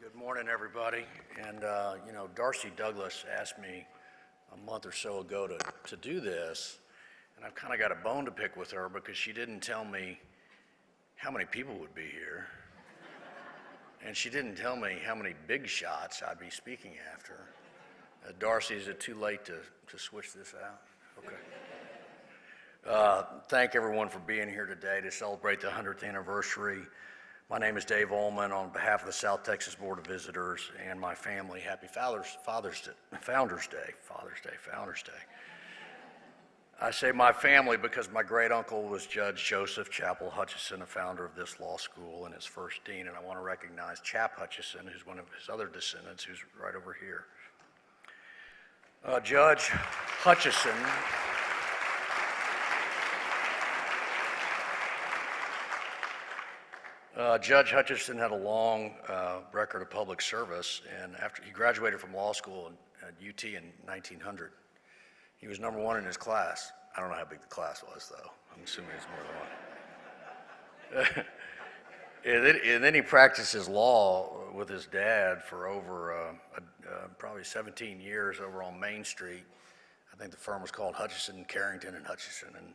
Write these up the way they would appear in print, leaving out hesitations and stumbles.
Good morning, everybody. And, Darcy Douglas asked me a month or so ago to do this, and I've kind of got a bone to pick with her because she didn't tell me how many people would be here, and she didn't tell me how many big shots I'd be speaking after. Darcy, is it too late to switch this out? Okay. Thank everyone for being here today to celebrate the 100th anniversary. My name is Dave Ullman. On behalf of the South Texas Board of Visitors and my family, happy Founders Day. I say my family because my great uncle was Judge Joseph Chapel Hutchison, a founder of this law school and its first dean, and I want to recognize Chap Hutchison, who's one of his other descendants, who's right over here. Judge Hutchison had a long record of public service, and after he graduated from law school at UT in 1900, he was number one in his class. I don't know how big the class was, though. I'm assuming it's more than one. And then he practiced his law with his dad for over probably 17 years over on Main Street. I think the firm was called Hutchison, Carrington, and Hutchison. And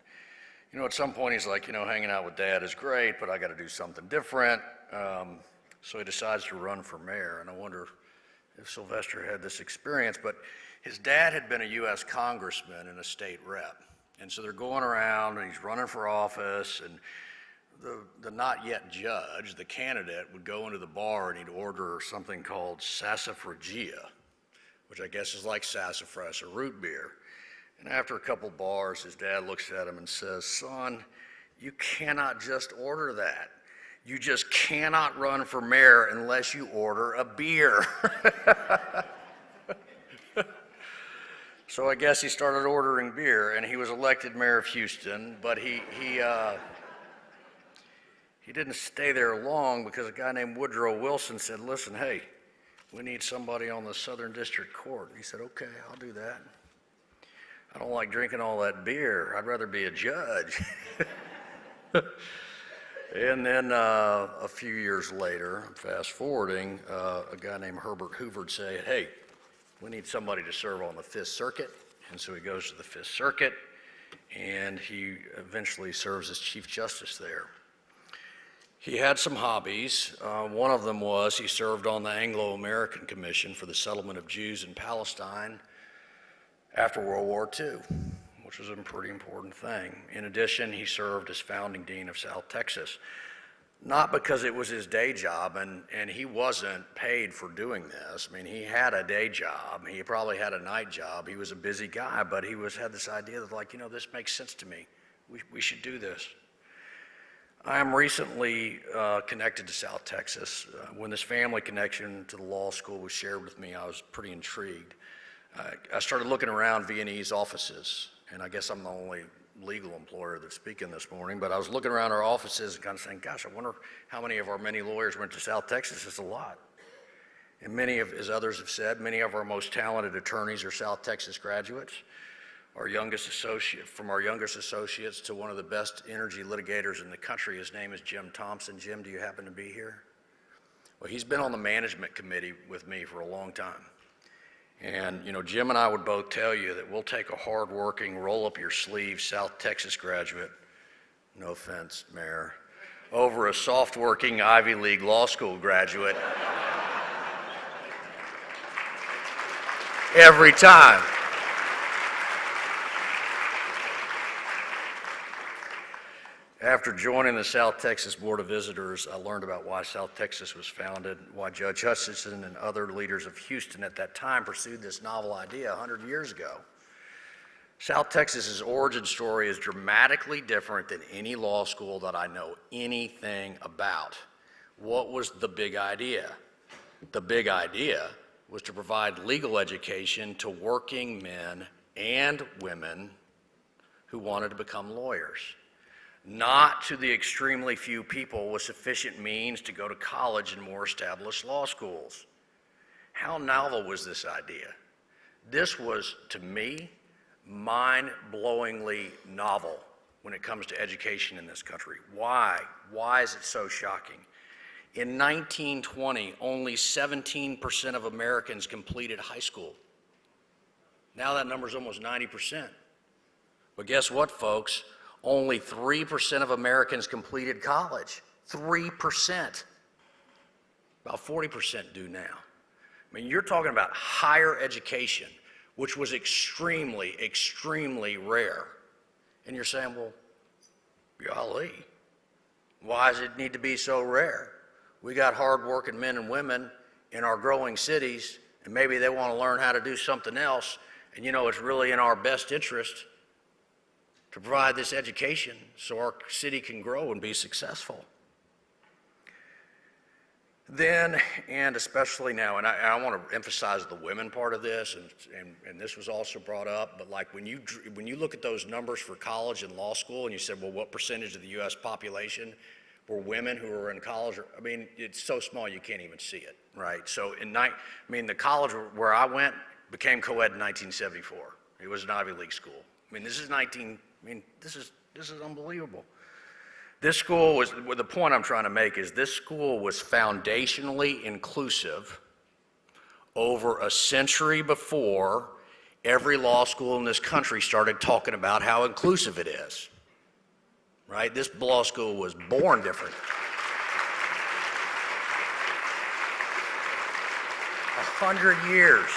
at some point he's like, hanging out with Dad is great, but I got to do something different. So he decides to run for mayor, and I wonder if Sylvester had this experience. But his dad had been a U.S. congressman and a state rep, and so they're going around, and he's running for office, and the not yet judge, the candidate, would go into the bar and he'd order something called sassafragia, which I guess is like sassafras or root beer. And after a couple bars, his dad looks at him and says, "Son, you cannot just order that. You just cannot run for mayor unless you order a beer." So I guess he started ordering beer, and he was elected mayor of Houston, but he didn't stay there long because a guy named Woodrow Wilson said, "Listen, hey, we need somebody on the Southern District Court." And he said, "Okay, I'll do that. I don't like drinking all that beer. I'd rather be a judge." And then a few years later, fast forwarding, a guy named Herbert Hoover said, "Hey, we need somebody to serve on the Fifth Circuit." And so he goes to the Fifth Circuit, and he eventually serves as Chief Justice there. He had some hobbies. One of them was he served on the Anglo-American Commission for the Settlement of Jews in Palestine after World War II, which was a pretty important thing. In addition, he served as founding dean of South Texas, not because it was his day job, and he wasn't paid for doing this. I mean, he had a day job. He probably had a night job. He was a busy guy, but he had this idea that, this makes sense to me. We should do this. I am recently connected to South Texas. When this family connection to the law school was shared with me, I was pretty intrigued. I started looking around V&E's offices, and I guess I'm the only legal employer that's speaking this morning, but I was looking around our offices and kind of saying, gosh, I wonder how many of our many lawyers went to South Texas. It's a lot. And many of, as others have said, many of our most talented attorneys are South Texas graduates. From our youngest associates to one of the best energy litigators in the country. His name is Jim Thompson. Jim, do you happen to be here? Well, he's been on the management committee with me for a long time. And, Jim and I would both tell you that we'll take a hard-working, roll-up-your-sleeve South Texas graduate, no offense, Mayor, over a soft-working Ivy League law school graduate every time. After joining the South Texas Board of Visitors, I learned about why South Texas was founded, why Judge Hutchison and other leaders of Houston at that time pursued this novel idea 100 years ago. South Texas's origin story is dramatically different than any law school that I know anything about. What was the big idea? The big idea was to provide legal education to working men and women who wanted to become lawyers, not to the extremely few people with sufficient means to go to college in more established law schools. How novel was this idea? This was, to me, mind-blowingly novel when it comes to education in this country. Why? Why is it so shocking? In 1920, only 17% of Americans completed high school. Now that number's almost 90%. But guess what, folks? Only 3% of Americans completed college. 3%. About 40% do now. I mean, you're talking about higher education, which was extremely, extremely rare. And you're saying, well, golly, why does it need to be so rare? We got hardworking men and women in our growing cities, and maybe they want to learn how to do something else. And you know, it's really in our best interest to provide this education so our city can grow and be successful. Then, and especially now, and I want to emphasize the women part of this, and this was also brought up, but like when you look at those numbers for college and law school, and you said, well, what percentage of the U.S. population were women who were in college? I mean, it's so small you can't even see it, right? So the college where I went became co-ed in 1974. It was an Ivy League school. I mean, this is unbelievable. This school was, well, the point I'm trying to make is this school was foundationally inclusive over a century before every law school in this country started talking about how inclusive it is, right? This law school was born different. 100 years.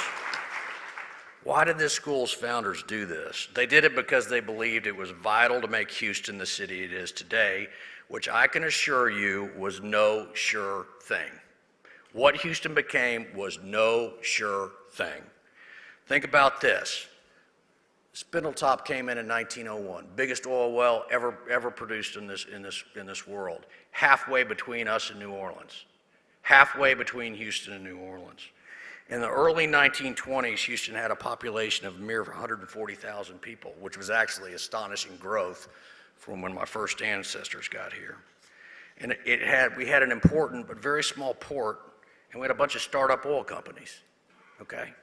Why did this school's founders do this? They did it because they believed it was vital to make Houston the city it is today, which I can assure you was no sure thing. What Houston became was no sure thing. Think about this. Spindletop came in 1901, biggest oil well ever produced in this world, halfway between us and New Orleans, halfway between Houston and New Orleans. In the early 1920s, Houston had a population of mere 140,000 people, which was actually astonishing growth from when my first ancestors got here. And we had an important but very small port, and we had a bunch of startup oil companies, okay?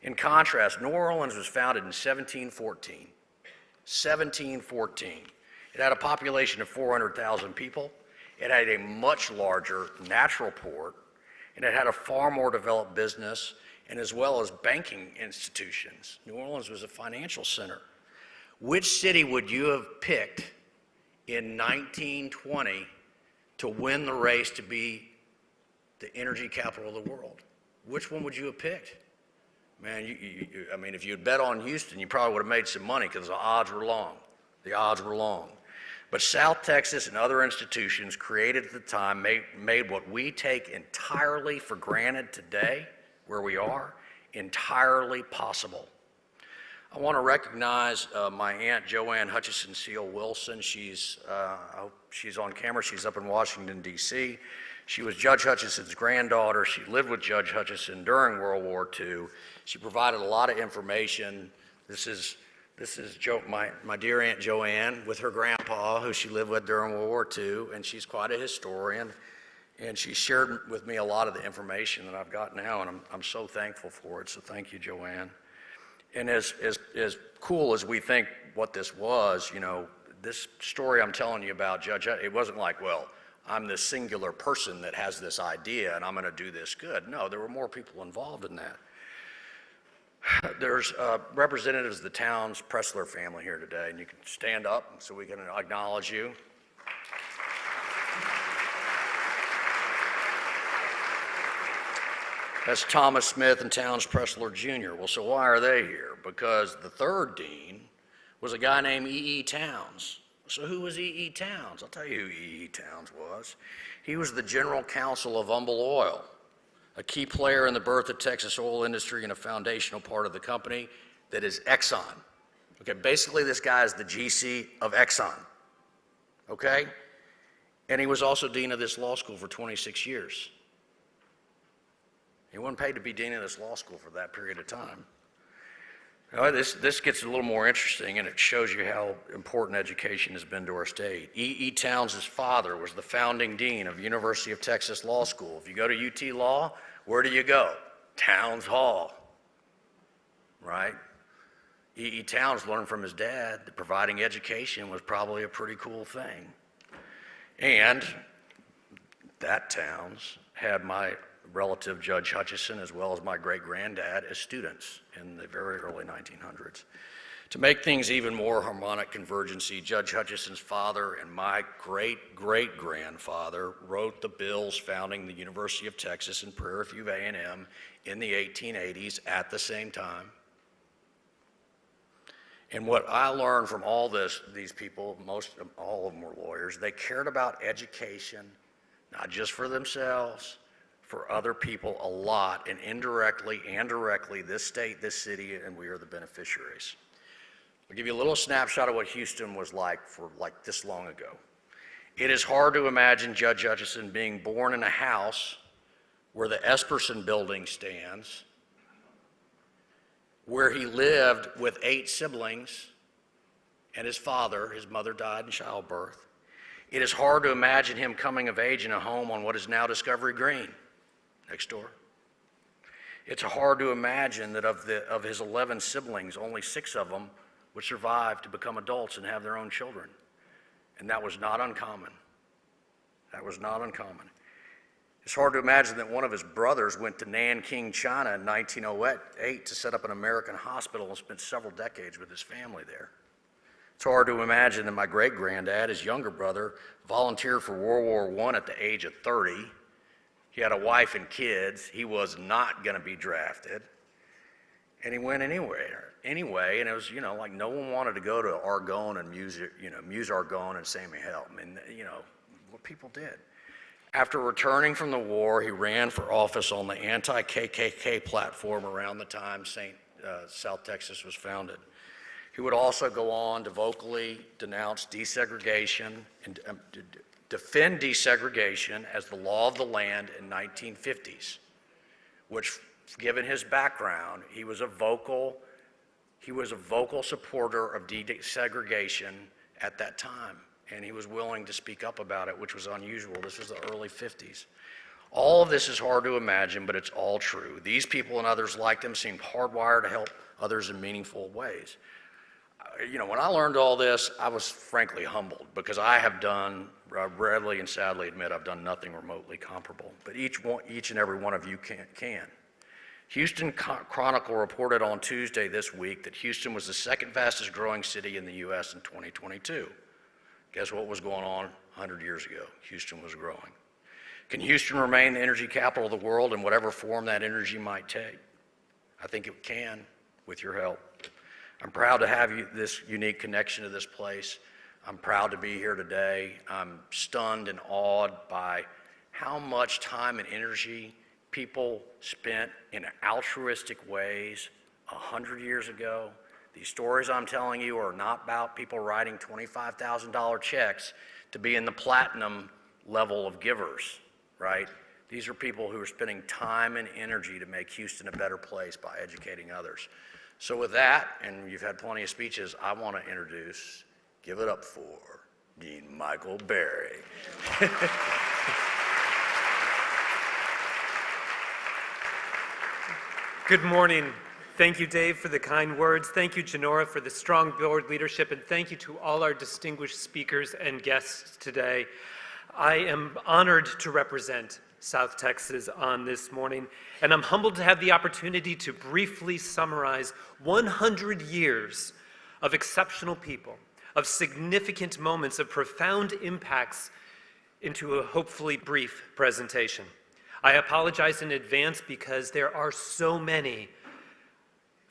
In contrast, New Orleans was founded in 1714. 1714. It had a population of 400,000 people. It had a much larger natural port, and it had a far more developed business, and as well as banking institutions. New Orleans was a financial center. Which city would you have picked in 1920 to win the race to be the energy capital of the world? Which one would you have picked? Man, I mean, if you had bet on Houston, you probably would have made some money because the odds were long. The odds were long. But South Texas and other institutions created at the time made what we take entirely for granted today, where we are, entirely possible. I want to recognize my aunt Joanne Hutchison Seal Wilson. She's on camera. She's up in Washington, D.C. She was Judge Hutchison's granddaughter. She lived with Judge Hutchison during World War II. She provided a lot of information. This is my dear Aunt Joanne with her grandpa, who she lived with during World War II, and she's quite a historian. And she shared with me a lot of the information that I've got now, and I'm so thankful for it. So thank you, Joanne. And as cool as we think what this was, you know, this story I'm telling you about, Judge, it wasn't like, well, I'm this singular person that has this idea and I'm going to do this good. No, there were more people involved in that. There's representatives of the town's Pressler family here today, and you can stand up so we can acknowledge you. That's Thomas Smith and Towns Pressler Jr. Well, so why are they here? Because the third dean was a guy named E.E. Towns. So who was E.E. Towns? I'll tell you who E.E. Towns was. He was the general counsel of Humble Oil, a key player in the birth of Texas oil industry and a foundational part of the company that is Exxon. Okay, basically this guy is the GC of Exxon, okay? And he was also dean of this law school for 26 years. He wasn't paid to be dean of this law school for that period of time. Now, this gets a little more interesting, and it shows you how important education has been to our state. E.E. Towns' father was the founding dean of University of Texas Law School. If you go to UT Law, where do you go? Towns Hall, right? E.E. Towns learned from his dad that providing education was probably a pretty cool thing. And that towns had my relative Judge Hutchison as well as my great-granddad as students in the very early 1900s. To make things even more harmonic convergency, Judge Hutchison's father and my great-great-grandfather wrote the bills founding the University of Texas and Prairie View A&M in the 1880s at the same time. And what I learned from all these people, all of them were lawyers, they cared about education, not just for themselves, for other people a lot, and indirectly and directly, this state, this city, and we are the beneficiaries. I'll give you a little snapshot of what Houston was like for like this long ago. It is hard to imagine Judge Hutchison being born in a house where the Esperson building stands, where he lived with 8 siblings and his mother died in childbirth. It is hard to imagine him coming of age in a home on what is now Discovery Green, next door. It's hard to imagine that of his 11 siblings, only 6 of them would survive to become adults and have their own children. And that was not uncommon. That was not uncommon. It's hard to imagine that one of his brothers went to Nanking, China in 1908 to set up an American hospital and spent several decades with his family there. It's hard to imagine that my great-granddad, his younger brother, volunteered for World War I at the age of 30. He had a wife and kids. He was not going to be drafted. And he went anyway, and it was, like no one wanted to go to Argonne and Muse Argonne and Sammy Help. I mean, what people did. After returning from the war, he ran for office on the anti-KKK platform around the time South Texas was founded. He would also go on to vocally denounce desegregation and defend desegregation as the law of the land in 1950s, which, given his background, he was a vocal supporter of desegregation at that time. And he was willing to speak up about it, which was unusual. This was the early 50s. All of this is hard to imagine, but it's all true. These people and others like them seemed hardwired to help others in meaningful ways. When I learned all this, I was frankly humbled because I readily and sadly admit I've done nothing remotely comparable, but each and every one of you can. Houston Chronicle reported on Tuesday this week that Houston was the second fastest growing city in the U.S. in 2022. Guess what was going on 100 years ago? Houston was growing. Can Houston remain the energy capital of the world in whatever form that energy might take? I think it can, with your help. I'm proud to have this unique connection to this place. I'm proud to be here today. I'm stunned and awed by how much time and energy people spent in altruistic ways 100 years ago. These stories I'm telling you are not about people writing $25,000 checks to be in the platinum level of givers, right? These are people who are spending time and energy to make Houston a better place by educating others. So with that, and you've had plenty of speeches, I want to introduce, give it up for Dean Michael Berry. Good morning. Thank you, Dave, for the kind words. Thank you, Janora, for the strong board leadership, and thank you to all our distinguished speakers and guests today. I am honored to represent South Texas on this morning, and I'm humbled to have the opportunity to briefly summarize 100 years of exceptional people, of significant moments, of profound impacts into a hopefully brief presentation. I apologize in advance because there are so many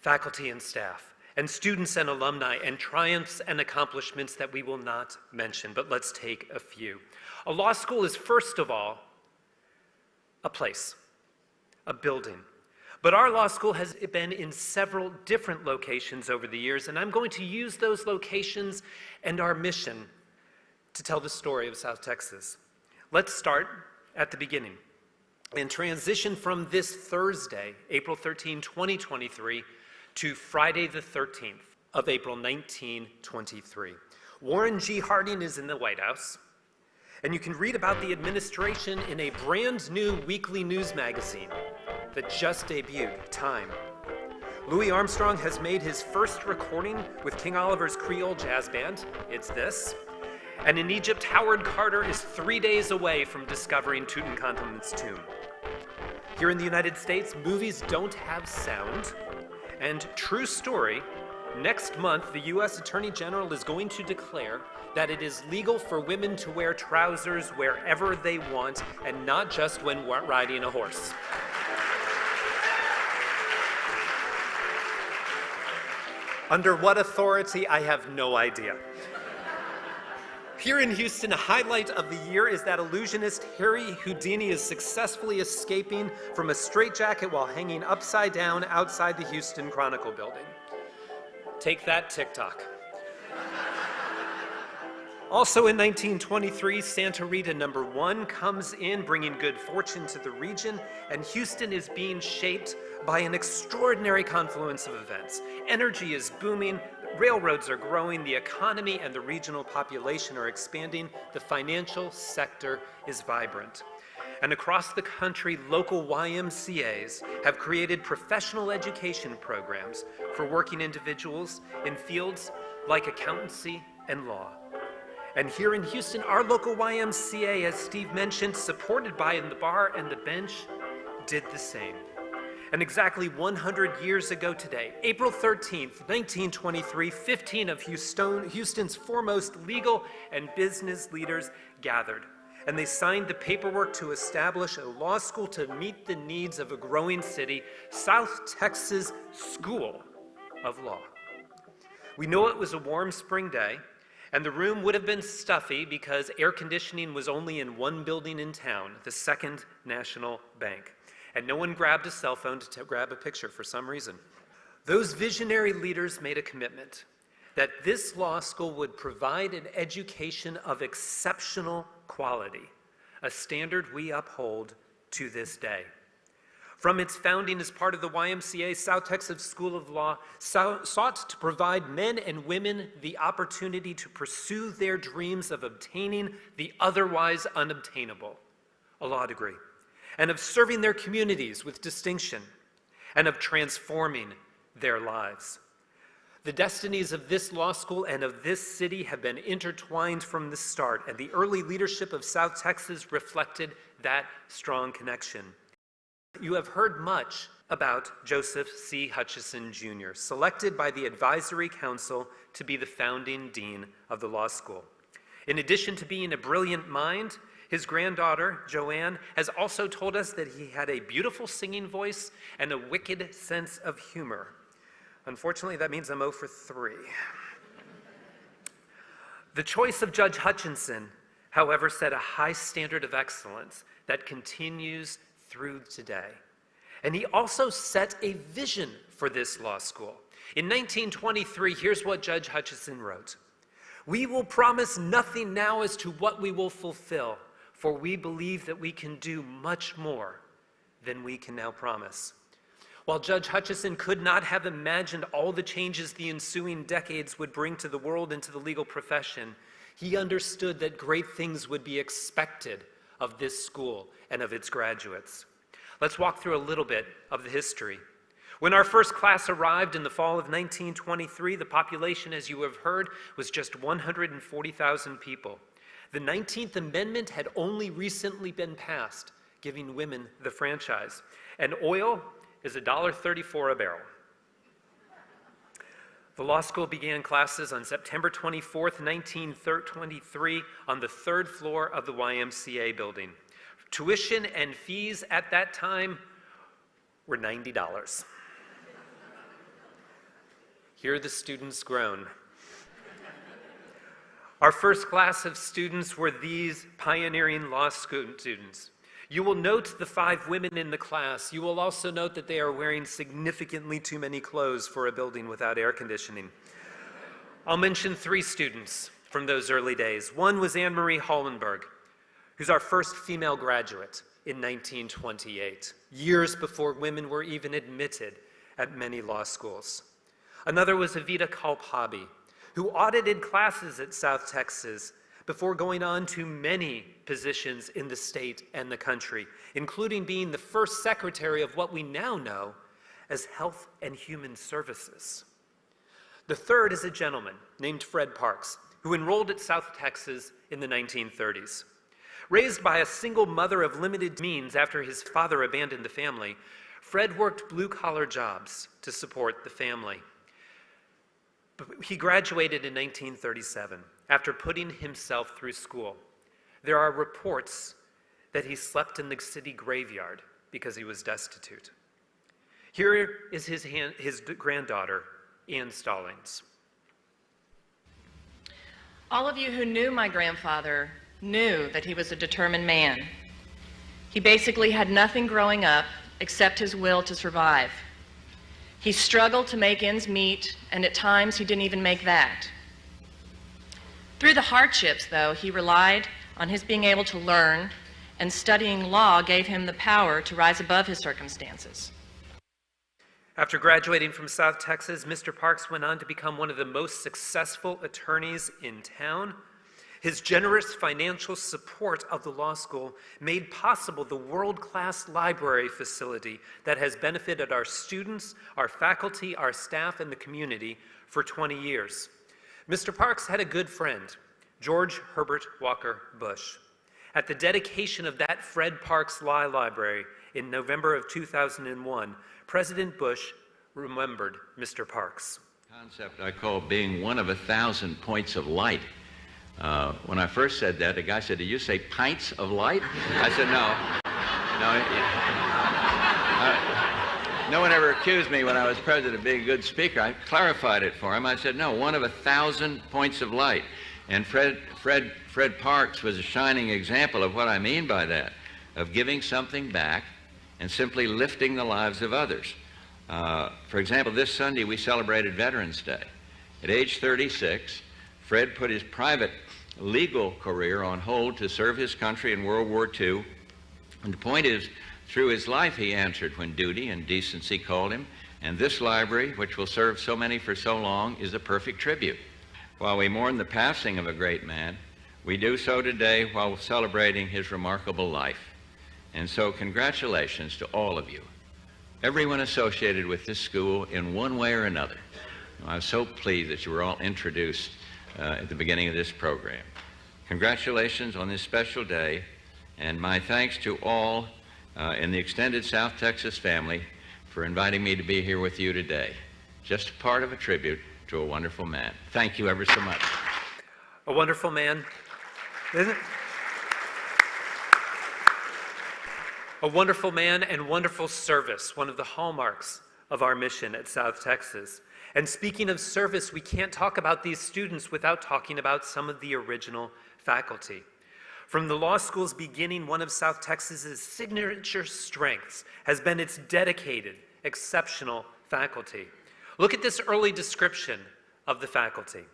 faculty and staff, and students and alumni, and triumphs and accomplishments that we will not mention, but let's take a few. A law school is, first of all, a place, a building. But our law school has been in several different locations over the years, and I'm going to use those locations and our mission to tell the story of South Texas. Let's start at the beginning and transition from this Thursday, April 13, 2023, to Friday the 13th of April 1923. Warren G. Harding is in the White House, and you can read about the administration in a brand new weekly news magazine that just debuted, Time. Louis Armstrong has made his first recording with King Oliver's Creole Jazz Band, it's this, And in Egypt, Howard Carter is 3 days away from discovering Tutankhamun's tomb. Here in the United States, movies don't have sound. And true story, next month, the U.S. Attorney General is going to declare that it is legal for women to wear trousers wherever they want and not just when riding a horse. Under what authority, I have no idea. Here in Houston, a highlight of the year is that illusionist Harry Houdini is successfully escaping from a straitjacket while hanging upside down outside the Houston Chronicle building. Take that, TikTok. Also in 1923, Santa Rita #1 comes in, bringing good fortune to the region, and Houston is being shaped by an extraordinary confluence of events. Energy is booming, railroads are growing, the economy and the regional population are expanding, the financial sector is vibrant. And across the country, local YMCAs have created professional education programs for working individuals in fields like accountancy and law. And here in Houston, our local YMCA, as Steve mentioned, supported by the bar and the bench, did the same. And exactly 100 years ago today, April 13th, 1923, 15 of Houston's foremost legal and business leaders gathered. And they signed the paperwork to establish a law school to meet the needs of a growing city, South Texas School of Law. We know it was a warm spring day, and the room would have been stuffy because air conditioning was only in one building in town, the Second National Bank. And no one grabbed a cell phone to grab a picture for some reason. Those visionary leaders made a commitment that this law school would provide an education of exceptional quality, a standard we uphold to this day. From its founding as part of the YMCA, South Texas School of Law sought to provide men and women the opportunity to pursue their dreams of obtaining the otherwise unobtainable, a law degree, and of serving their communities with distinction, and of transforming their lives. The destinies of this law school and of this city have been intertwined from the start, and the early leadership of South Texas reflected that strong connection. You have heard much about Joseph C. Hutchison, Jr., selected by the Advisory Council to be the founding dean of the law school. In addition to being a brilliant mind, his granddaughter, Joanne, has also told us that he had a beautiful singing voice and a wicked sense of humor. Unfortunately, that means I'm 0 for 3. The choice of Judge Hutchinson, however, set a high standard of excellence that continues through today. And he also set a vision for this law school. In 1923, here's what Judge Hutchinson wrote: "We will promise nothing now as to what we will fulfill, for we believe that we can do much more than we can now promise." While Judge Hutchison could not have imagined all the changes the ensuing decades would bring to the world and to the legal profession, he understood that great things would be expected of this school and of its graduates. Let's walk through a little bit of the history. When our first class arrived in the fall of 1923, the population, as you have heard, was just 140,000 people. The 19th Amendment had only recently been passed, giving women the franchise. And oil is $1.34 a barrel. The law school began classes on September 24th, 1923, on the 3rd floor of the YMCA building. Tuition and fees at that time were $90. Here the students groan. Our first class of students were these pioneering law school students. You will note the 5 women in the class. You will also note that they are wearing significantly too many clothes for a building without air conditioning. I'll mention 3 students from those early days. One was Anne Marie Hollenberg, who's our first female graduate in 1928, years before women were even admitted at many law schools. Another was Evita Kalphabi, who audited classes at South Texas before going on to many positions in the state and the country, including being the first secretary of what we now know as Health and Human Services. The third is a gentleman named Fred Parks, who enrolled at South Texas in the 1930s. Raised by a single mother of limited means after his father abandoned the family, Fred worked blue-collar jobs to support the family. But he graduated in 1937 after putting himself through school. There are reports that he slept in the city graveyard because he was destitute. Here is his granddaughter, Ann Stallings. All of you who knew my grandfather knew that he was a determined man. He basically had nothing growing up except his will to survive. He struggled to make ends meet, and at times he didn't even make that. Through the hardships, though, he relied on his being able to learn, and studying law gave him the power to rise above his circumstances. After graduating from South Texas, Mr. Parks went on to become one of the most successful attorneys in town. His generous financial support of the law school made possible the world-class library facility that has benefited our students, our faculty, our staff, and the community for 20 years. Mr. Parks had a good friend, George Herbert Walker Bush. At the dedication of that Fred Parks Law Library in November of 2001, President Bush remembered Mr. Parks. Concept I call being one of 1,000 points of light. When I first said that, the guy said, "Did you say pints of light?" I said, no. No one ever accused me when I was president of being a good speaker. I clarified it for him. I said, no, one of 1,000 points of light. And Fred Parks was a shining example of what I mean by that, of giving something back and simply lifting the lives of others. For example, this Sunday we celebrated Veterans Day. At age 36, Fred put his private legal career on hold to serve his country in World War II. And the point is, through his life he answered when duty and decency called him. And this library, which will serve so many for so long, is a perfect tribute. While we mourn the passing of a great man, we do so today while celebrating his remarkable life. And so congratulations to all of you, everyone associated with this school in one way or another. I was so pleased that you were all introduced at the beginning of this program. Congratulations on this special day, and my thanks to all in the extended South Texas family for inviting me to be here with you today. Just part of a tribute to a wonderful man. Thank you ever so much. A wonderful man, isn't it? A wonderful man and wonderful service, one of the hallmarks of our mission at South Texas. And speaking of service, we can't talk about these students without talking about some of the original faculty. From the law school's beginning, one of South Texas's signature strengths has been its dedicated, exceptional faculty. Look at this early description of the faculty.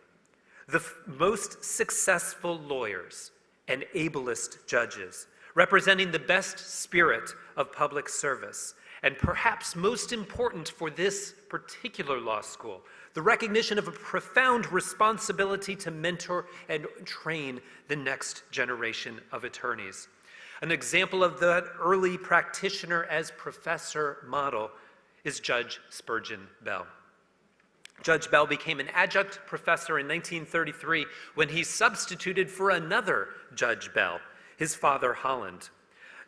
The most successful lawyers and ablest judges, representing the best spirit of public service, and perhaps most important for this particular law school, the recognition of a profound responsibility to mentor and train the next generation of attorneys. An example of that early practitioner as professor model is Judge Spurgeon Bell. Judge Bell became an adjunct professor in 1933 when he substituted for another Judge Bell, his father Holland.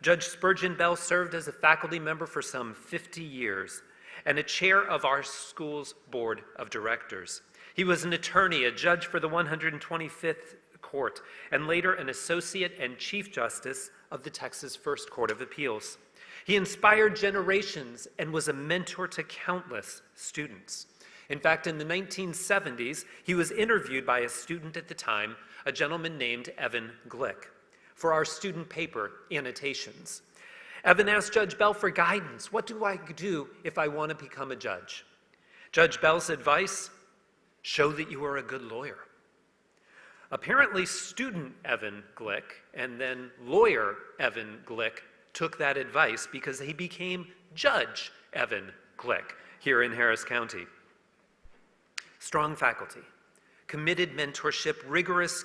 Judge Spurgeon Bell served as a faculty member for some 50 years and a chair of our school's board of directors. He was an attorney, a judge for the 125th Court, and later an associate and chief justice of the Texas First Court of Appeals. He inspired generations and was a mentor to countless students. In fact, in the 1970s, he was interviewed by a student at the time, a gentleman named Evan Glick, for our student paper, Annotations. Evan asked Judge Bell for guidance. What do I do if I want to become a judge? Judge Bell's advice, show that you are a good lawyer. Apparently, student Evan Glick and then lawyer Evan Glick took that advice because he became Judge Evan Glick here in Harris County. Strong faculty, committed mentorship, rigorous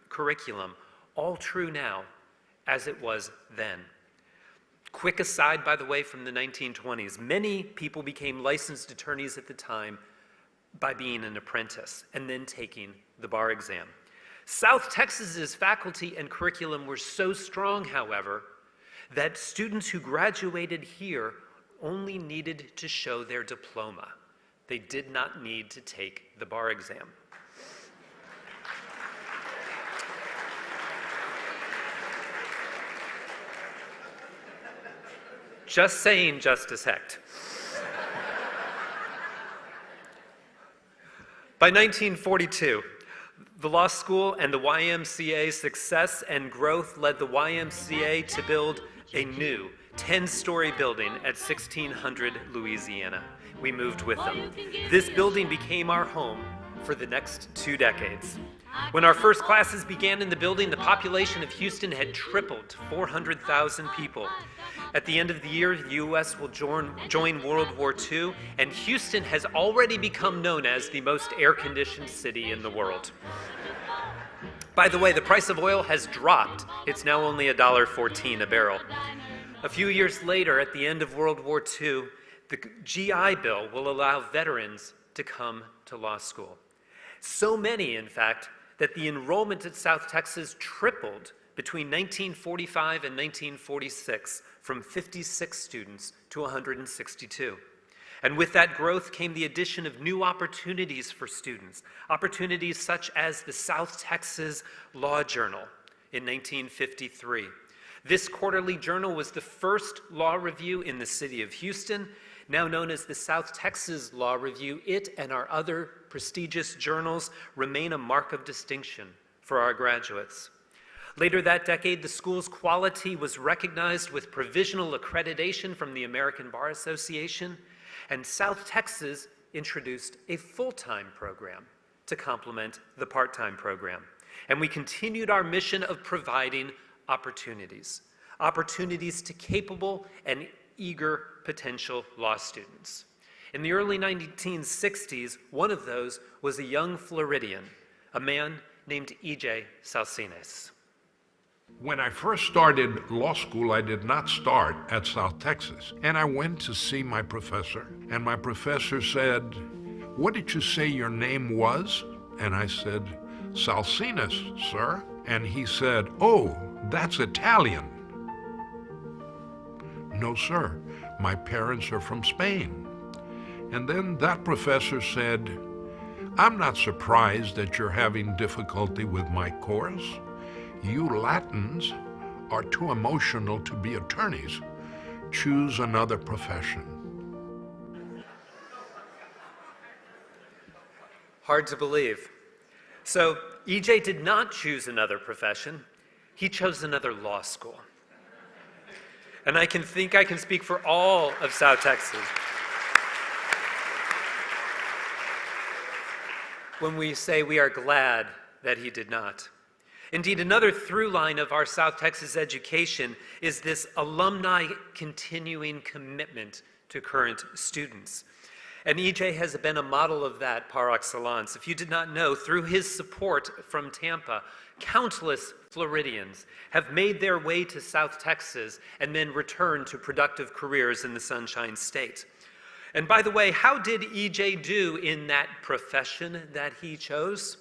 curriculum, all true now as it was then. Quick aside, by the way, from the 1920s, many people became licensed attorneys at the time by being an apprentice and then taking the bar exam. South Texas's faculty and curriculum were so strong, however, that students who graduated here only needed to show their diploma. They did not need to take the bar exam. Just saying, Justice Hecht. By 1942, the law school and the YMCA's success and growth led the YMCA to build a new 10-story building at 1600 Louisiana. We moved with them. This building became our home for the next 2 decades. When our first classes began in the building, the population of Houston had tripled to 400,000 people. At the end of the year, the U.S. will join World War II, and Houston has already become known as the most air-conditioned city in the world. By the way, the price of oil has dropped. It's now only $1.14 a barrel. A few years later, at the end of World War II, the GI Bill will allow veterans to come to law school. So many, in fact, that the enrollment at South Texas tripled between 1945 and 1946, from 56 students to 162. And with that growth came the addition of new opportunities for students, opportunities such as the South Texas Law Journal in 1953. This quarterly journal was the first law review in the city of Houston, now known as the South Texas Law Review. It and our other prestigious journals remain a mark of distinction for our graduates. Later that decade, the school's quality was recognized with provisional accreditation from the American Bar Association, and South Texas introduced a full-time program to complement the part-time program. And we continued our mission of providing opportunities to capable and eager potential law students. In the early 1960s, one of those was a young Floridian, a man named E.J. Salcines. When I first started law school, I did not start at South Texas. And I went to see my professor, and my professor said, "What did you say your name was?" And I said, "Salcines, sir." And he said, "Oh, that's Italian." "No, sir, my parents are from Spain." And then that professor said, "I'm not surprised that you're having difficulty with my course. You Latins are too emotional to be attorneys. Choose another profession." Hard to believe. So EJ did not choose another profession. He chose another law school. And I can speak for all of South Texas when we say we are glad that he did not. Indeed, another through line of our South Texas education is this alumni continuing commitment to current students. And EJ has been a model of that par excellence. If you did not know, through his support from Tampa, countless Floridians have made their way to South Texas and then returned to productive careers in the Sunshine State. And by the way, how did EJ do in that profession that he chose?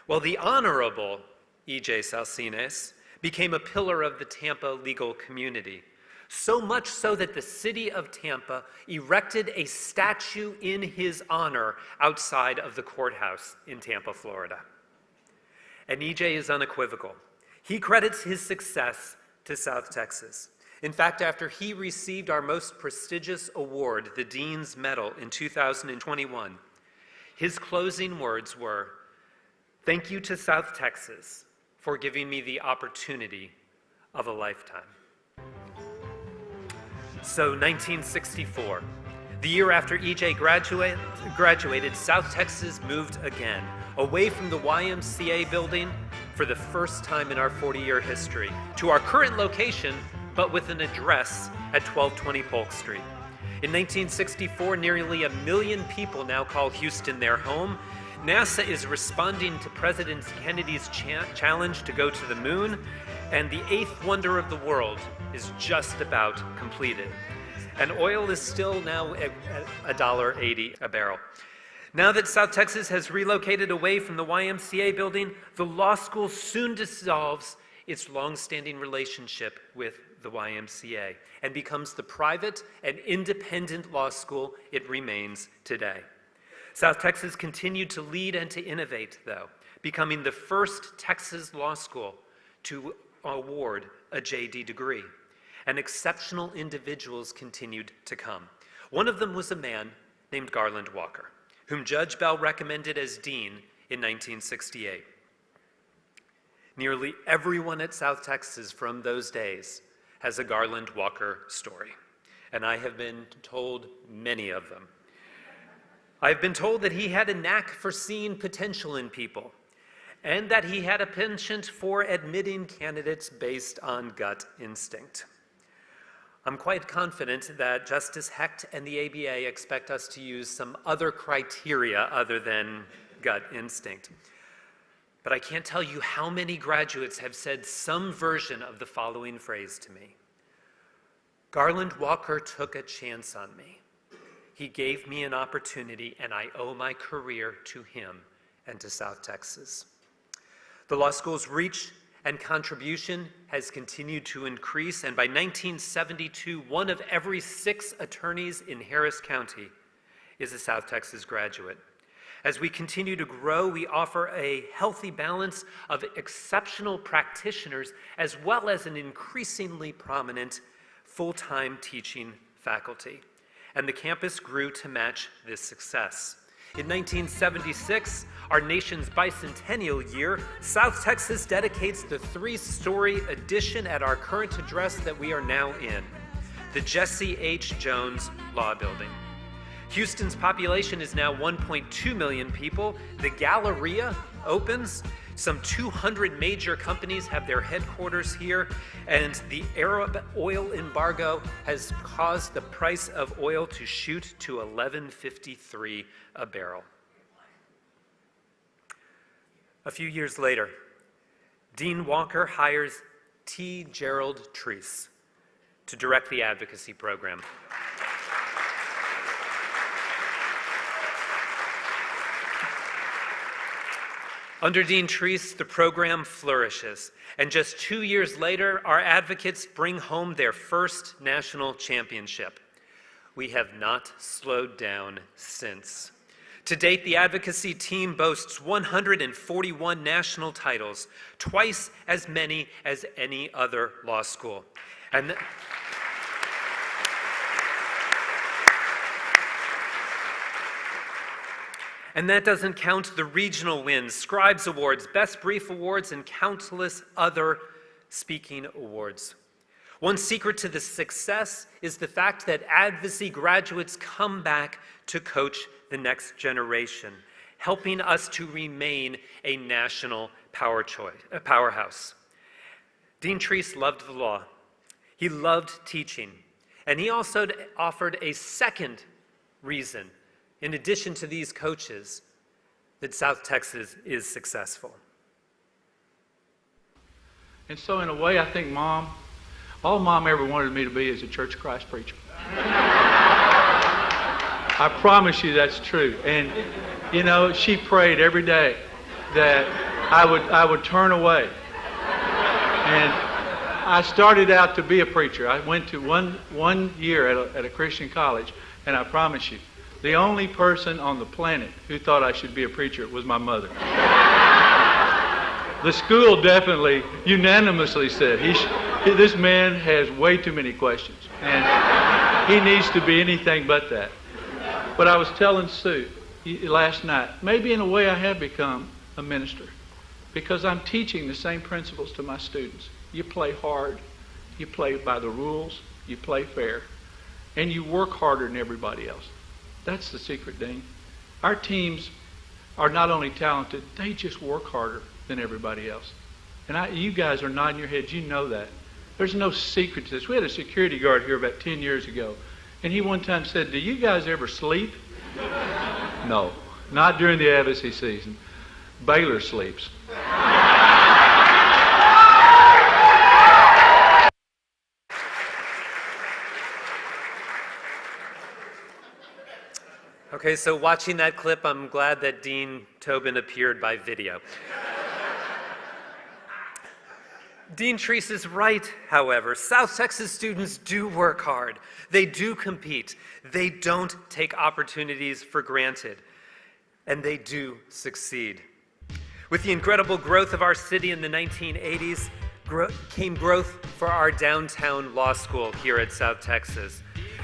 Well, the Honorable E.J. Salcines became a pillar of the Tampa legal community, so much so that the city of Tampa erected a statue in his honor outside of the courthouse in Tampa, Florida. And E.J. is unequivocal. He credits his success to South Texas. In fact, after he received our most prestigious award, the Dean's Medal, in 2021, his closing words were, "Thank you to South Texas for giving me the opportunity of a lifetime." So 1964, the year after EJ graduated, South Texas moved again, away from the YMCA building for the first time in our 40-year history, to our current location, but with an address at 1220 Polk Street. In 1964, nearly 1 million people now call Houston their home. NASA is responding to President Kennedy's challenge to go to the moon, and the 8th wonder of the world is just about completed. And oil is still now at $1.80 a barrel. Now that South Texas has relocated away from the YMCA building, the law school soon dissolves its long-standing relationship with the YMCA and becomes the private and independent law school it remains today. South Texas continued to lead and to innovate, though, becoming the first Texas law school to award a JD degree, and exceptional individuals continued to come. One of them was a man named Garland Walker, whom Judge Bell recommended as dean in 1968. Nearly everyone at South Texas from those days has a Garland Walker story, and I have been told many of them. I've been told that he had a knack for seeing potential in people, and that he had a penchant for admitting candidates based on gut instinct. I'm quite confident that Justice Hecht and the ABA expect us to use some other criteria other than gut instinct. But I can't tell you how many graduates have said some version of the following phrase to me. Garland Walker took a chance on me. He gave me an opportunity, and I owe my career to him and to South Texas. The law school's reach and contribution has continued to increase, and by 1972, 1 of every 6 attorneys in Harris County is a South Texas graduate. As we continue to grow, we offer a healthy balance of exceptional practitioners as well as an increasingly prominent full-time teaching faculty. And the campus grew to match this success. In 1976, our nation's bicentennial year, South Texas dedicates the 3-story addition at our current address that we are now in, the Jesse H. Jones Law Building. Houston's population is now 1.2 million people. The Galleria opens. Some 200 major companies have their headquarters here, and the Arab oil embargo has caused the price of oil to shoot to $11.53 a barrel. A few years later, Dean Walker hires T. Gerald Treese to direct the advocacy program. Under Dean Treese, the program flourishes, and just 2 years later, our advocates bring home their first national championship. We have not slowed down since. To date, the advocacy team boasts 141 national titles, twice as many as any other law school. And that doesn't count the regional wins, Scribes Awards, Best Brief Awards, and countless other speaking awards. One secret to the success is the fact that advocacy graduates come back to coach the next generation, helping us to remain a national powerhouse. Dean Treese loved the law. He loved teaching. And he also offered a second reason, in addition to these coaches, that South Texas is successful. And so in a way, I think all Mom ever wanted me to be is a Church of Christ preacher. I promise you that's true. And, you know, she prayed every day that I would turn away. And I started out to be a preacher. I went to one year at a Christian college, and I promise you, the only person on the planet who thought I should be a preacher was my mother. The school definitely unanimously said, this man has way too many questions, and he needs to be anything but that. But I was telling Sue last night, maybe in a way I have become a minister, because I'm teaching the same principles to my students. You play hard, you play by the rules, you play fair, and you work harder than everybody else. That's the secret, Dean. Our teams are not only talented, they just work harder than everybody else. And you guys are nodding your heads, you know that. There's no secret to this. We had a security guard here about 10 years ago, and he one time said, do you guys ever sleep? No, not during the advocacy season. Baylor sleeps. Okay, so watching that clip, I'm glad that Dean Tobin appeared by video. Dean Treese is right, however. South Texas students do work hard. They do compete. They don't take opportunities for granted. And they do succeed. With the incredible growth of our city in the 1980s, came growth for our downtown law school here at South Texas.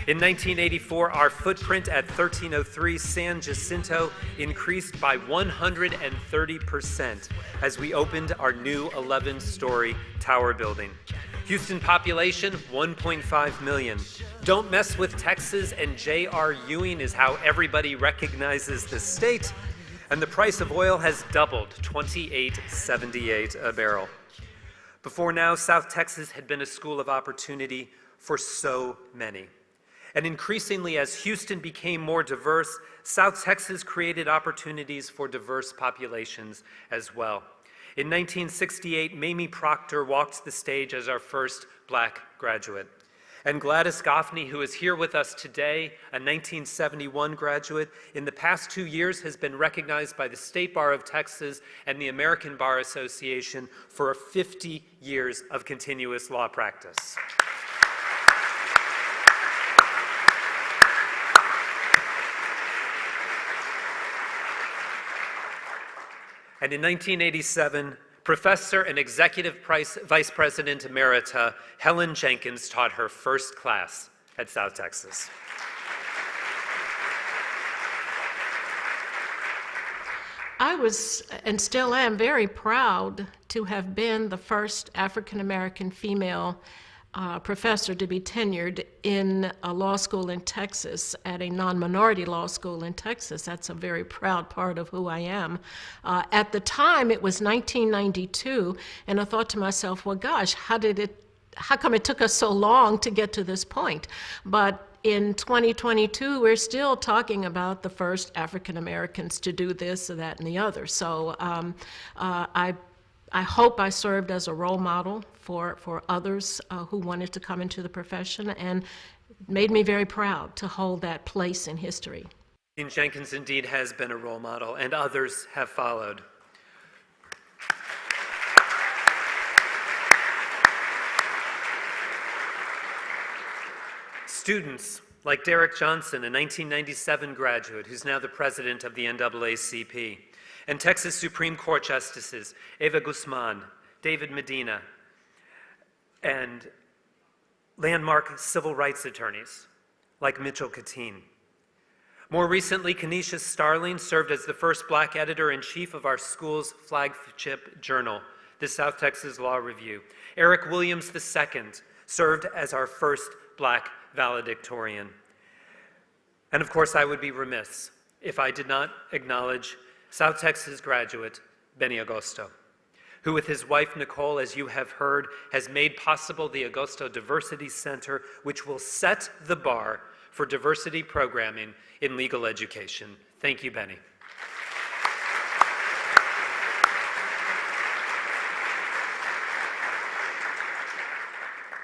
In 1984, our footprint at 1303 San Jacinto increased by 130% as we opened our new 11-story tower building. Houston population, 1.5 million. Don't mess with Texas and J.R. Ewing is how everybody recognizes the state. And the price of oil has doubled, $28.78 a barrel. Before now, South Texas had been a school of opportunity for so many. And increasingly, as Houston became more diverse, South Texas created opportunities for diverse populations as well. In 1968, Mamie Proctor walked the stage as our first Black graduate. And Gladys Goffney, who is here with us today, a 1971 graduate, in the past 2 years has been recognized by the State Bar of Texas and the American Bar Association for 50 years of continuous law practice. And in 1987, Professor and Executive Vice President Emerita Helen Jenkins taught her first class at South Texas. I was, and still am, very proud to have been the first African American female professor to be tenured in a law school in Texas, at a non-minority law school in Texas. That's a very proud part of who I am. At the time, it was 1992, and I thought to myself, well, gosh, how come it took us so long to get to this point? But in 2022, we're still talking about the first African Americans to do this or that and the other. So I hope I served as a role model for others who wanted to come into the profession, and made me very proud to hold that place in history. Dean Jenkins indeed has been a role model, and others have followed. Students like Derek Johnson, a 1997 graduate who's now the president of the NAACP, and Texas Supreme Court Justices Eva Guzman, David Medina, and landmark civil rights attorneys like Mitchell Katine. More recently, Kenesha Starling served as the first Black editor-in-chief of our school's flagship journal, the South Texas Law Review. Eric Williams II served as our first Black valedictorian. And of course, I would be remiss if I did not acknowledge South Texas graduate Benny Agosto, who with his wife Nicole, as you have heard, has made possible the Agosto Diversity Center, which will set the bar for diversity programming in legal education. Thank you, Benny.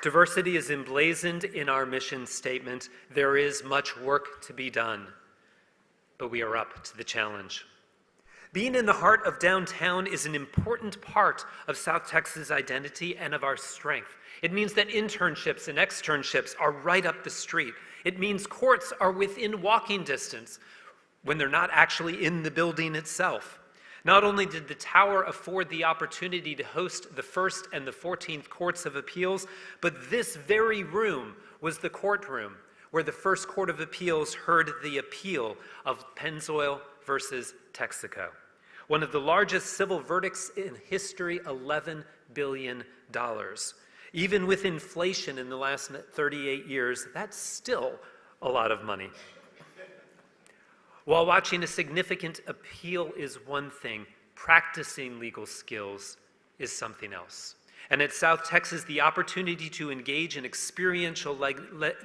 Diversity is emblazoned in our mission statement. There is much work to be done, but we are up to the challenge. Being in the heart of downtown is an important part of South Texas' identity and of our strength. It means that internships and externships are right up the street. It means courts are within walking distance when they're not actually in the building itself. Not only did the tower afford the opportunity to host the 1st and the 14th Courts of Appeals, but this very room was the courtroom where the First Court of Appeals heard the appeal of Pennzoil versus Texaco. One of the largest civil verdicts in history, $11 billion. Even with inflation in the last 38 years, that's still a lot of money. While watching a significant appeal is one thing, practicing legal skills is something else. And at South Texas, the opportunity to engage in experiential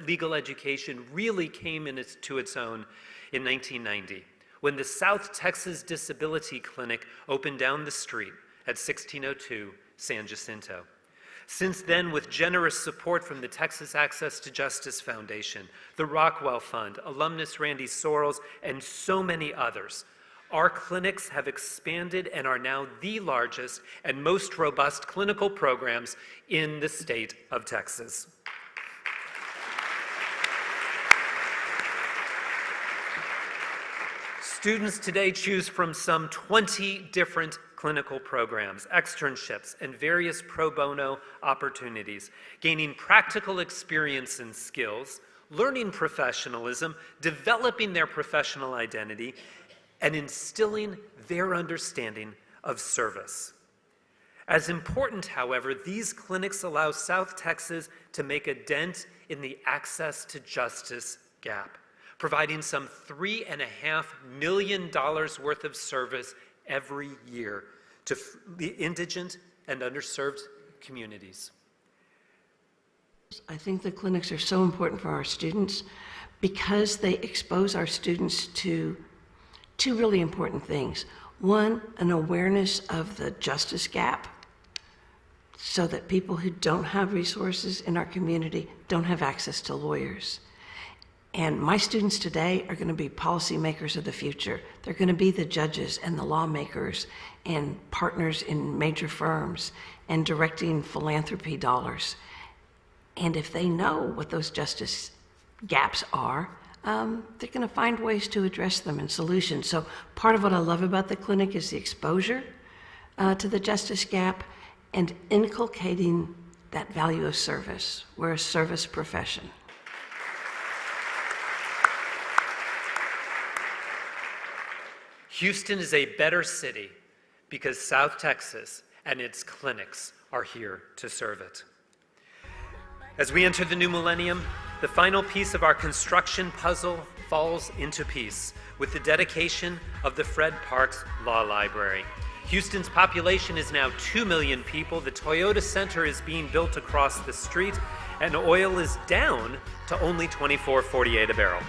legal education really came to its own in 1990, when the South Texas Disability Clinic opened down the street at 1602 San Jacinto. Since then, with generous support from the Texas Access to Justice Foundation, the Rockwell Fund, alumnus Randy Sorrells, and so many others, our clinics have expanded and are now the largest and most robust clinical programs in the state of Texas. Students today choose from some 20 different clinical programs, externships, and various pro bono opportunities, gaining practical experience and skills, learning professionalism, developing their professional identity, and instilling their understanding of service. As important, however, these clinics allow South Texas to make a dent in the access to justice gap, providing some $3.5 million worth of service every year to the indigent and underserved communities. I think the clinics are so important for our students because they expose our students to two really important things. One, an awareness of the justice gap, so that people who don't have resources in our community don't have access to lawyers. And my students today are going to be policymakers of the future. They're going to be the judges and the lawmakers and partners in major firms and directing philanthropy dollars. And if they know what those justice gaps are, they're going to find ways to address them and solutions. So part of what I love about the clinic is the exposure to the justice gap and inculcating that value of service. We're a service profession. Houston is a better city because South Texas and its clinics are here to serve it. As we enter the new millennium, the final piece of our construction puzzle falls into piece with the dedication of the Fred Parks Law Library. Houston's population is now 2 million people. The Toyota Center is being built across the street, and oil is down to only $24.48 a barrel.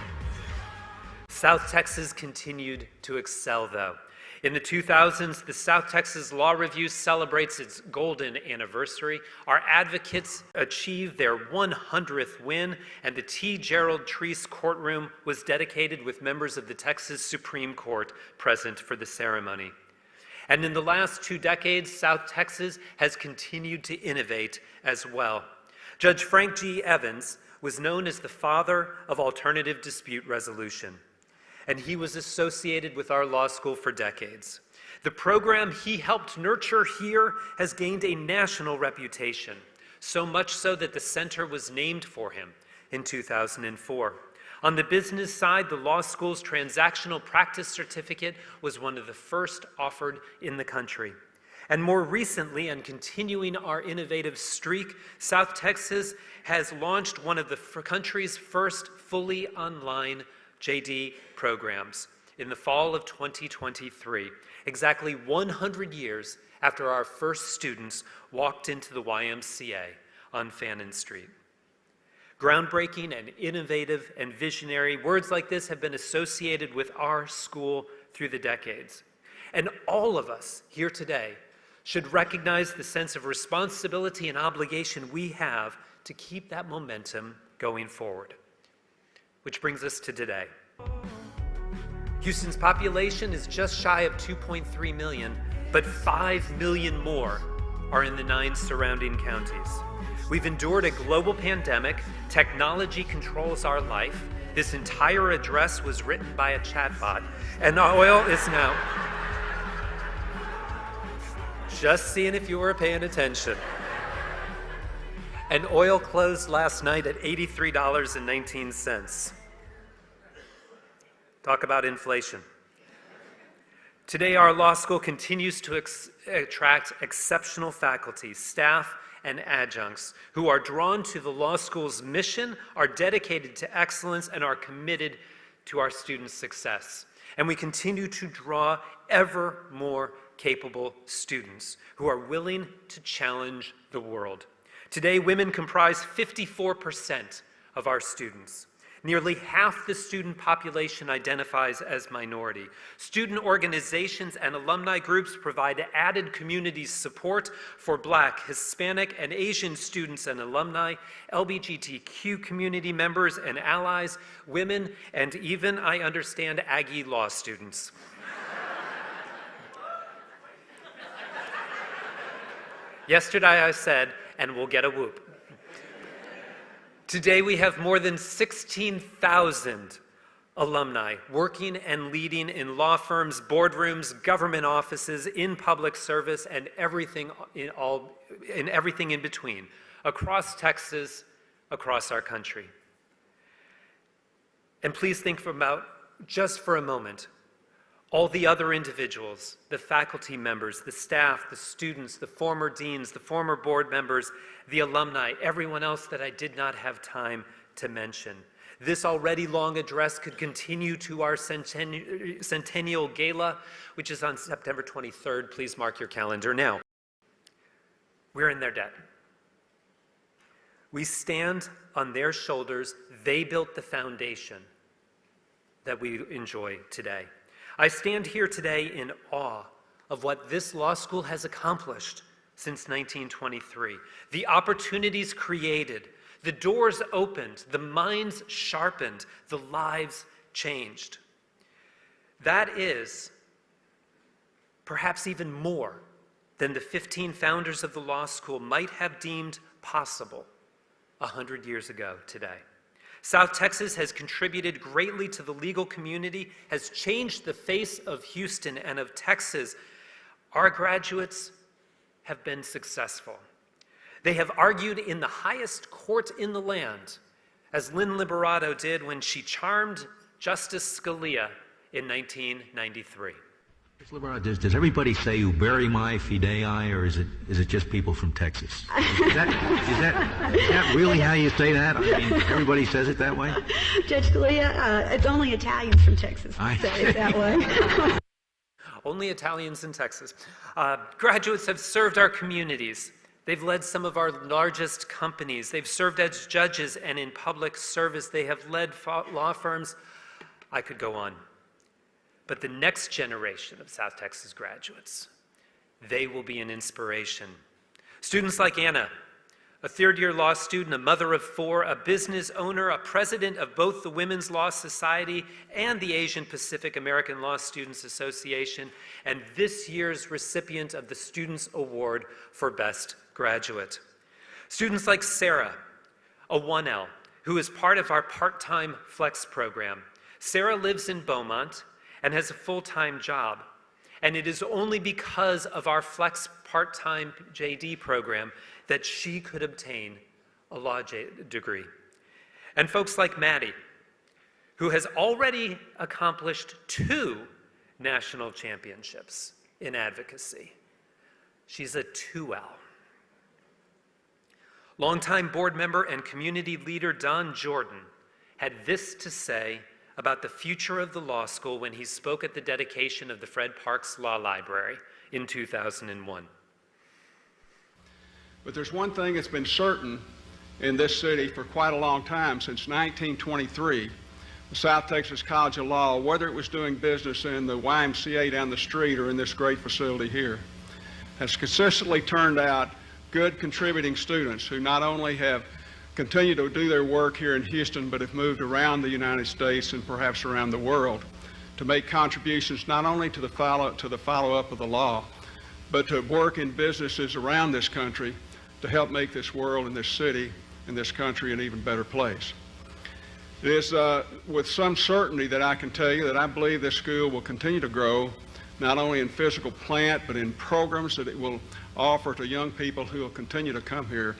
South Texas continued to excel, though. In the 2000s, the South Texas Law Review celebrates its golden anniversary. Our advocates achieved their 100th win, and the T. Gerald Treese courtroom was dedicated with members of the Texas Supreme Court present for the ceremony. And in the last 2 decades, South Texas has continued to innovate as well. Judge Frank G. Evans was known as the father of alternative dispute resolution, and he was associated with our law school for decades. The program he helped nurture here has gained a national reputation, so much so that the center was named for him in 2004. On the business side, the law school's transactional practice certificate was one of the first offered in the country. And more recently, and continuing our innovative streak, South Texas has launched one of the country's first fully online JD programs in the fall of 2023, exactly 100 years after our first students walked into the YMCA on Fannin Street. Groundbreaking and innovative and visionary, words like this have been associated with our school through the decades. And all of us here today should recognize the sense of responsibility and obligation we have to keep that momentum going forward. Which brings us to today. Houston's population is just shy of 2.3 million, but 5 million more are in the 9 surrounding counties. We've endured a global pandemic. Technology controls our life. This entire address was written by a chatbot, and oil is now... Just seeing if you were paying attention. And oil closed last night at $83.19. Talk about inflation. Today, our law school continues to attract exceptional faculty, staff, and adjuncts who are drawn to the law school's mission, are dedicated to excellence, and are committed to our students' success. And we continue to draw ever more capable students who are willing to challenge the world. Today, women comprise 54% of our students. Nearly half the student population identifies as minority. Student organizations and alumni groups provide added community support for Black, Hispanic, and Asian students and alumni, LGBTQ community members and allies, women, and even, I understand, Aggie law students. Yesterday I said, and we'll get a whoop. Today we have more than 16,000 alumni working and leading in law firms, boardrooms, government offices, in public service, and everything in between, across Texas, across our country. And please think about, just for a moment, all the other individuals, the faculty members, the staff, the students, the former deans, the former board members, the alumni, everyone else that I did not have time to mention. This already long address could continue to our Centennial Gala, which is on September 23rd. Please mark your calendar now. We're in their debt. We stand on their shoulders. They built the foundation that we enjoy today. I stand here today in awe of what this law school has accomplished since 1923. The opportunities created, the doors opened, the minds sharpened, the lives changed. That is perhaps even more than the 15 founders of the law school might have deemed possible 100 years ago today. South Texas has contributed greatly to the legal community, has changed the face of Houston and of Texas. Our graduates have been successful. They have argued in the highest court in the land, as Lynn Liberato did when she charmed Justice Scalia in 1993. Mr. Liberato, does everybody say "uberi mai fidei," or is it just people from Texas? Is that really how you say that? I mean, everybody says it that way? Judge Scalia, it's only Italians from Texas that say it that way. Only Italians in Texas. Graduates have served our communities. They've led some of our largest companies. They've served as judges and in public service. They have led law firms. I could go on. But the next generation of South Texas graduates, they will be an inspiration. Students like Anna, a third-year law student, a mother of 4, a business owner, a president of both the Women's Law Society and the Asian Pacific American Law Students Association, and this year's recipient of the Students Award for Best Graduate. Students like Sarah, a 1L, who is part of our part-time flex program. Sarah lives in Beaumont and has a full-time job. And it is only because of our Flex part-time JD program that she could obtain a law degree. And folks like Maddie, who has already accomplished 2 national championships in advocacy. She's a 2L. Longtime board member and community leader Don Jordan had this to say about the future of the law school when he spoke at the dedication of the Fred Parks Law Library in 2001. But there's one thing that's been certain in this city for quite a long time, since 1923. The South Texas College of Law, whether it was doing business in the YMCA down the street or in this great facility here, has consistently turned out good contributing students who not only have continue to do their work here in Houston, but have moved around the United States and perhaps around the world to make contributions not only to the follow-up of the law, but to work in businesses around this country to help make this world and this city and this country an even better place. It is with some certainty that I can tell you that I believe this school will continue to grow, not only in physical plant, but in programs that it will offer to young people who will continue to come here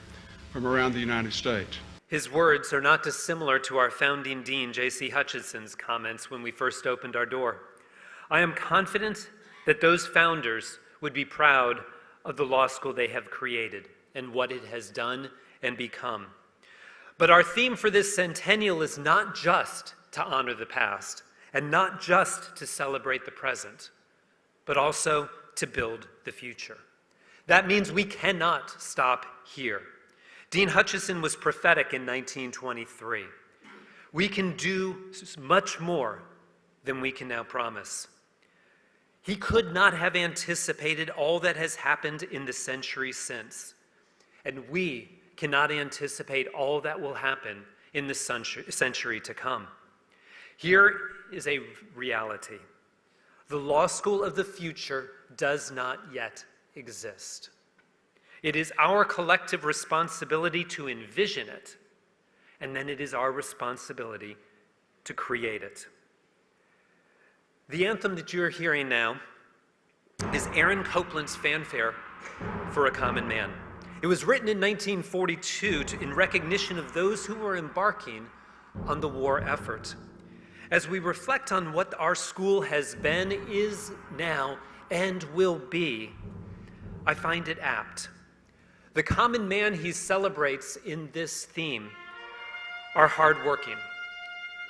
from around the United States. His words are not dissimilar to our founding dean, J.C. Hutchinson's comments when we first opened our door. I am confident that those founders would be proud of the law school they have created and what it has done and become. But our theme for this centennial is not just to honor the past and not just to celebrate the present, but also to build the future. That means we cannot stop here. Dean Hutchison was prophetic in 1923. We can do much more than we can now promise. He could not have anticipated all that has happened in the century since, and we cannot anticipate all that will happen in the century to come. Here is a reality. The law school of the future does not yet exist. It is our collective responsibility to envision it, and then it is our responsibility to create it. The anthem that you're hearing now is Aaron Copland's Fanfare for a Common Man. It was written in 1942 in recognition of those who were embarking on the war effort. As we reflect on what our school has been, is now, and will be, I find it apt. The common man he celebrates in this theme are hardworking.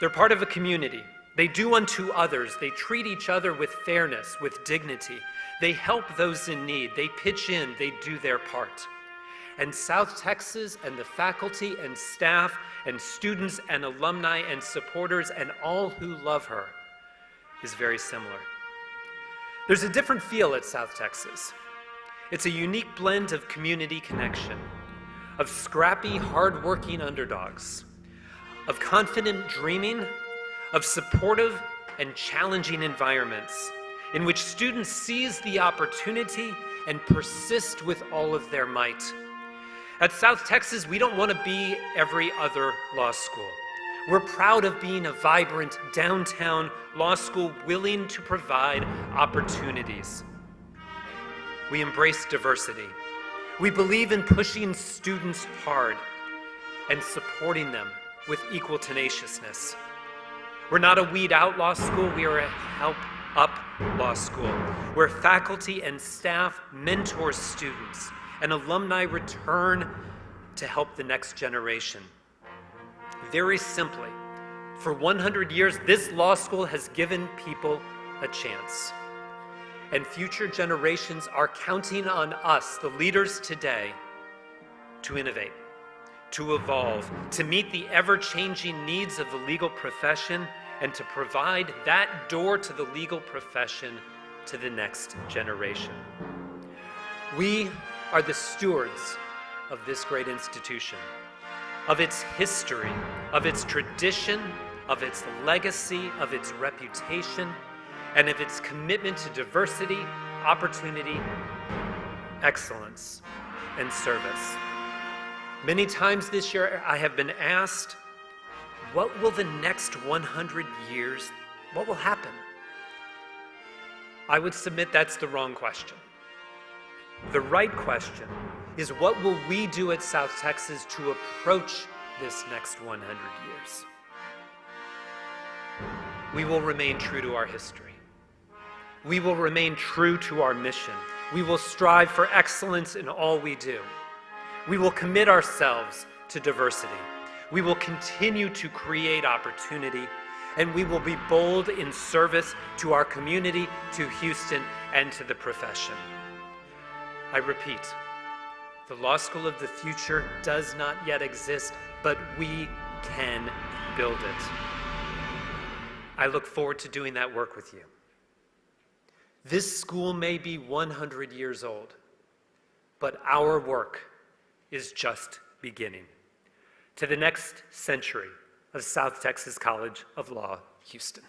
They're part of a community. They do unto others. They treat each other with fairness, with dignity. They help those in need. They pitch in. They do their part. And South Texas and the faculty and staff and students and alumni and supporters and all who love her is very similar. There's a different feel at South Texas. It's a unique blend of community connection, of scrappy, hardworking underdogs, of confident dreaming, of supportive and challenging environments in which students seize the opportunity and persist with all of their might. At South Texas, we don't want to be every other law school. We're proud of being a vibrant downtown law school willing to provide opportunities. We embrace diversity. We believe in pushing students hard and supporting them with equal tenaciousness. We're not a weed out law school, we are a help up law school, where faculty and staff mentor students and alumni return to help the next generation. Very simply, for 100 years, this law school has given people a chance. And future generations are counting on us, the leaders today, to innovate, to evolve, to meet the ever-changing needs of the legal profession, and to provide that door to the legal profession to the next generation. We are the stewards of this great institution, of its history, of its tradition, of its legacy, of its reputation, and of its commitment to diversity, opportunity, excellence, and service. Many times this year I have been asked, what will the next 100 years, what will happen? I would submit that's the wrong question. The right question is, what will we do at South Texas to approach this next 100 years? We will remain true to our history. We will remain true to our mission. We will strive for excellence in all we do. We will commit ourselves to diversity. We will continue to create opportunity, and we will be bold in service to our community, to Houston, and to the profession. I repeat, the law school of the future does not yet exist, but we can build it. I look forward to doing that work with you. This school may be 100 years old, but our work is just beginning. To the next century of South Texas College of Law, Houston.